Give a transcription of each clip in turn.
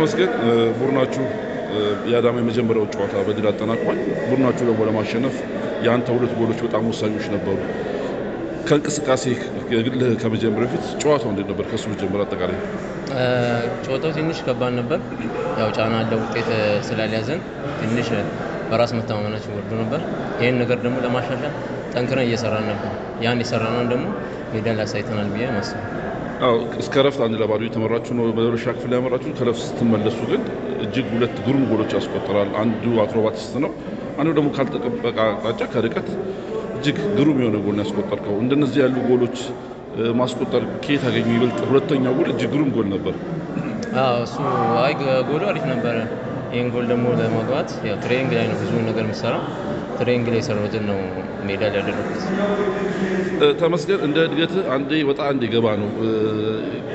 ተመስገን ቡድናችሁ የአዳማ የመጀመሪያው ጨዋታ በድል አጠናቋል። ቡድናችሁ ደግሞ ለማሸነፍ የአንተ ሁለት ጎሎች በጣም ወሳኞች ነበሩ። ከእንቅስቃሴ ከመጀመሪያ በፊት ጨዋታው እንዴት ነበር? ከሱ ጀምሮ አጠቃላይ ጨዋታው ትንሽ ከባድ ነበር። ያው ጫና አለው፣ ውጤት ስላልያዘን ትንሽ በራስ መተማመናችን ወርዶ ነበር። ይሄን ነገር ደግሞ ለማሻሻል ጠንክረን እየሰራን ነበር። ያን የሰራነውን ደግሞ ሜዳ ላይ አሳይተናል ብዬ ማስበው። እስከ ረፍት 1-0 የተመራችሁ ነው በደረሻ ክፍል ያመራችሁ። ከረፍት ስትመለሱ ግን እጅግ ሁለት ግሩም ጎሎች ያስቆጠራል። አንዱ አክሮባቲስት ነው፣ አንዱ ደግሞ ካልተጠበቀ አቅጣጫ ከርቀት እጅግ ግሩም የሆነ ጎል ያስቆጠርከው። እንደነዚህ ያሉ ጎሎች ማስቆጠር ከየት አገኙ? ይበልጥ ሁለተኛው ጎል እጅግ ግሩም ጎል ነበር። እሱ ጎሉ አሪፍ ነበረ። ይሄን ጎል ደግሞ ለማግባት ያው ትሬኒንግ ላይ ነው ብዙ ነገር የምሰራው። ትሬኒንግ ላይ ሰራሁትን ነው ሜዳ ላይ ያደረኩት። ተመስገን እንደ እድገት አንዴ ወጣ አንዴ ገባ ነው።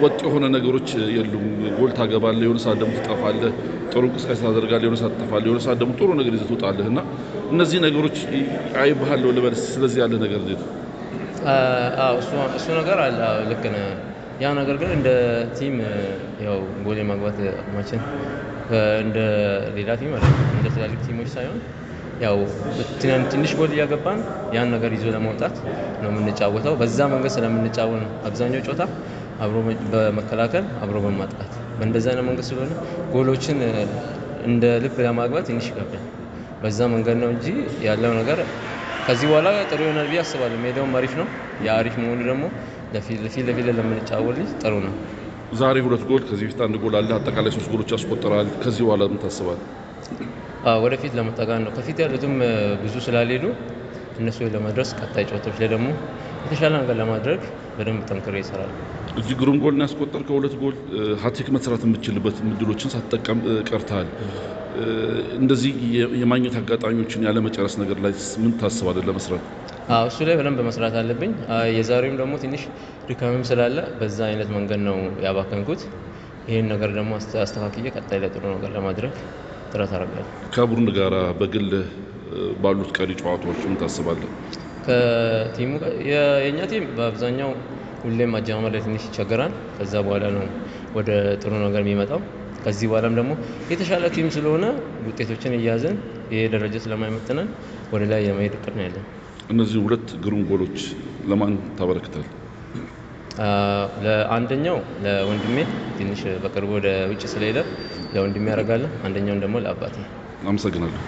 ወጥ የሆነ ነገሮች የሉም። ጎል ታገባለህ፣ የሆነ ሰዓት ደግሞ ትጠፋለህ። ጥሩ እንቅስቃሴ ታደርጋለህ፣ የሆነ ሰዓት ትጠፋለህ፣ የሆነ ሰዓት ደግሞ ጥሩ ነገር ይዘህ ትወጣለህ እና እነዚህ ነገሮች አይባሃለሁ ልበል። ስለዚህ ያለ ነገር እንዴት? እሱ ነገር አለ። ልክ ነህ። ያ ነገር ግን እንደ ቲም ያው ጎል የማግባት አቅማችን እንደ ሌላ ቲም አይደለም፣ እንደ ትላልቅ ቲሞች ሳይሆን ያው ትንሽ ጎል እያገባን ያን ነገር ይዞ ለመውጣት ነው የምንጫወተው። በዛ መንገድ ስለምንጫወት ነው አብዛኛው ጨዋታ አብሮ በመከላከል አብሮ በማጥቃት በእንደዛ አይነት መንገድ ስለሆነ ጎሎችን እንደ ልብ ለማግባት ትንሽ ይከብዳል። በዛ መንገድ ነው እንጂ ያለው ነገር ከዚህ በኋላ ጥሩ ይሆናል ብዬ አስባለሁ። ሜዳውም አሪፍ ነው። ያ አሪፍ መሆኑ ደግሞ ለፊት ለምንጫወት ልጅ ጥሩ ነው። ዛሬ ሁለት ጎል፣ ከዚህ በፊት አንድ ጎል አለ። አጠቃላይ 3 ጎሎች ያስቆጠራል። ከዚህ በኋላ ምን ታስባለህ? ወደፊት ለመጠጋት ነው። ከፊት ያሉትም ብዙ ስላልሄዱ እነሱ ለመድረስ ቀጣይ ጨዋታዎች ላይ ደግሞ የተሻለ ነገር ለማድረግ በደንብ ጠንክሬ ይሰራል። እጅግ ግሩም ጎል ነው ያስቆጠርከው። ሁለት ጎል ሃትሪክ መስራት የምትችልበት እድሎችን ሳትጠቀም ቀርተሃል። እንደዚህ የማግኘት አጋጣሚዎችን ያለ መጨረስ ነገር ላይ ምን ታስባለህ ለመስራት? እሱ ላይ በደንብ መስራት አለብኝ። የዛሬውም ደግሞ ትንሽ ድካምም ስላለ በዛ አይነት መንገድ ነው ያባከንኩት። ይሄን ነገር ደግሞ አስተካክዬ ቀጣይ ላይ ጥሩ ነገር ለማድረግ ጥረት አደርጋለሁ። ከቡድን ጋር በግል ባሉት ቀሪ ጨዋታዎች ምን ታስባለህ? ከቲሙ የኛ ቲም በአብዛኛው ሁሌም አጀማመር ላይ ትንሽ ይቸገራል። ከዛ በኋላ ነው ወደ ጥሩ ነገር የሚመጣው። ከዚህ በኋላም ደግሞ የተሻለ ቲም ስለሆነ ውጤቶችን እያዘን ይሄ ደረጃ ስለማይመጥነን ወደ ላይ የመሄድ እቅድ ነው ያለን። እነዚህ ሁለት ግሩም ጎሎች ለማን ታበረክታል? ለአንደኛው ለወንድሜ ትንሽ በቅርቡ ወደ ውጭ ስለሄደ ለወንድሜ ያደርጋለሁ። አንደኛውን ደግሞ ለአባቴ። አመሰግናለሁ።